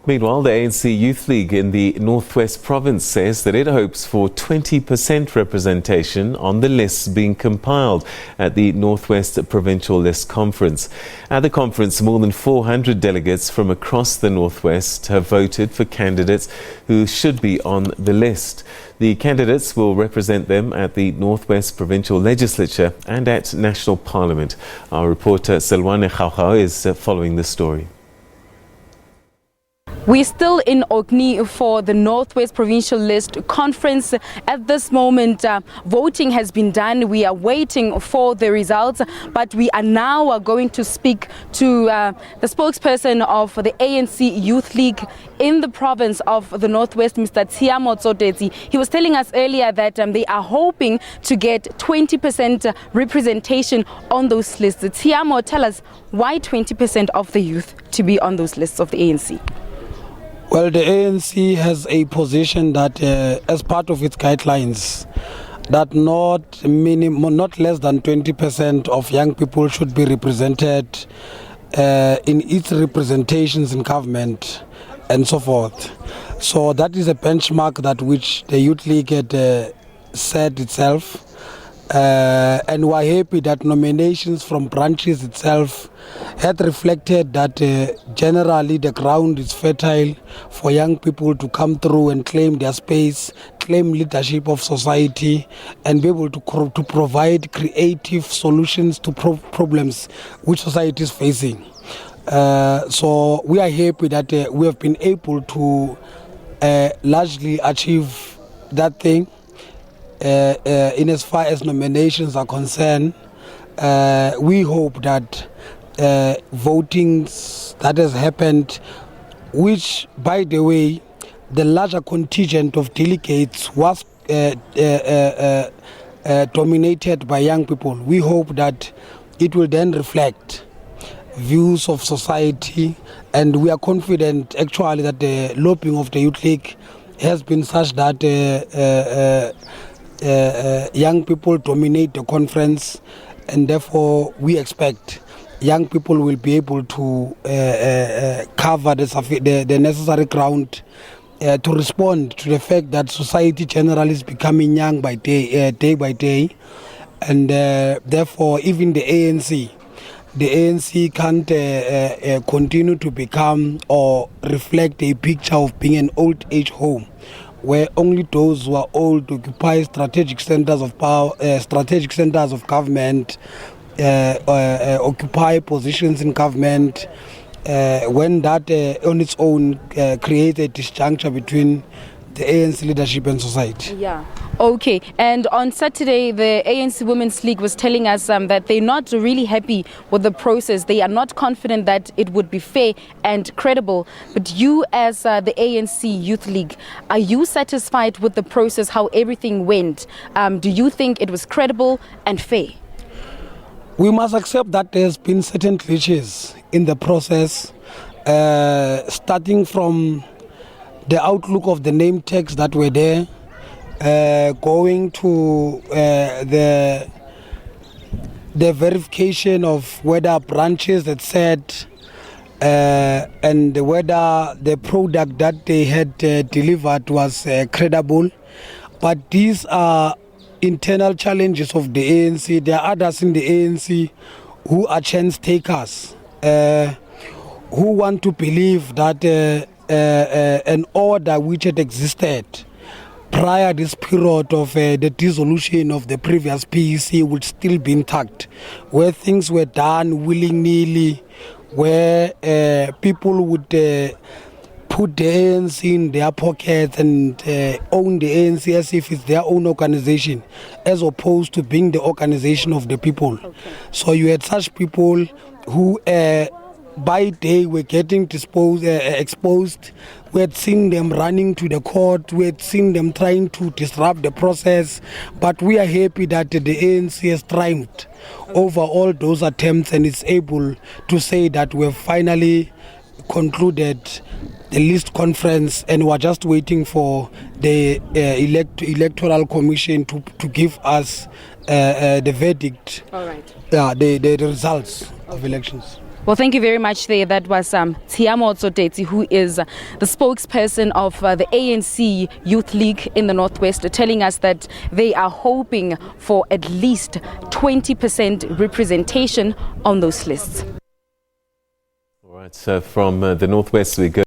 Meanwhile, the ANC Youth League in the North West Province says that it hopes for 20% representation on the lists being compiled at the North West Provincial List Conference. At the conference, more than 400 delegates from across the North West have voted for candidates who should be on the list. The candidates will represent them at the North West Provincial Legislature and at National Parliament. Our reporter Sellwane Khakhau is following the story. We're still in Orkney for the North West Provincial List Conference. At this moment, voting has been done. We are waiting for the results, but we are now going to speak to the spokesperson of the ANC Youth League in the province of the North West, Mr. Sellwane. He was telling us earlier that they are hoping to get 20% representation on those lists. Sellwane, tell us why 20% of the youth to be on those lists of the ANC? Well, the ANC has a position that as part of its guidelines, that not less than 20% of young people should be represented in its representations in government and so forth. So that is a benchmark that which the Youth League had set itself. And we're happy that nominations from branches itself had reflected that generally the ground is fertile for young people to come through and claim their space, claim leadership of society, and be able to provide creative solutions to problems which society is facing. So we are happy that we have been able to largely achieve that thing. In as far as nominations are concerned, we hope that votings that has happened, which, by the way, the larger contingent of delegates was dominated by young people. We hope that it will then reflect views of society, and we are confident actually that the lobbying of the Youth League has been such that young people dominate the conference, and therefore we expect young people will be able to cover the necessary ground to respond to the fact that society generally is becoming young by day by day, and therefore even the ANC can't continue to become or reflect a picture of being an old age home, where only those who are old occupy strategic centers of power, strategic centers of government, occupy positions in government, when that on its own creates a disjuncture between the ANC leadership and society. Yeah. Okay. And on Saturday, the ANC Women's League was telling us that they're not really happy with the process. They are not confident that it would be fair and credible. But you, as the ANC Youth League, are you satisfied with the process, how everything went? Do you think it was credible and fair? We must accept that there's been certain glitches in the process, starting from the outlook of the name tags that were there, going to the verification of whether branches had said and whether the product that they had delivered was credible. But these are internal challenges of the ANC. There are others in the ANC who are chance takers, who want to believe that an order which had existed prior this period of the dissolution of the previous PEC would still be intact, where things were done willy-nilly, where people would put the ANC in their pockets and own the ANC as if it's their own organization, as opposed to being the organization of the people. Okay. So you had such people who by day were getting exposed. We had seen them running to the court. We had seen them trying to disrupt the process. But we are happy that the ANC has triumphed over all those attempts and is able to say that we have finally concluded the list conference, and we're just waiting for the electoral commission to give us the verdict. All right. The results of elections. Well, thank you very much there. That was Tshiamo Tsoteti, who is the spokesperson of the ANC Youth League in the North West, telling us that they are hoping for at least 20% representation on those lists. All right, so from the North West we go.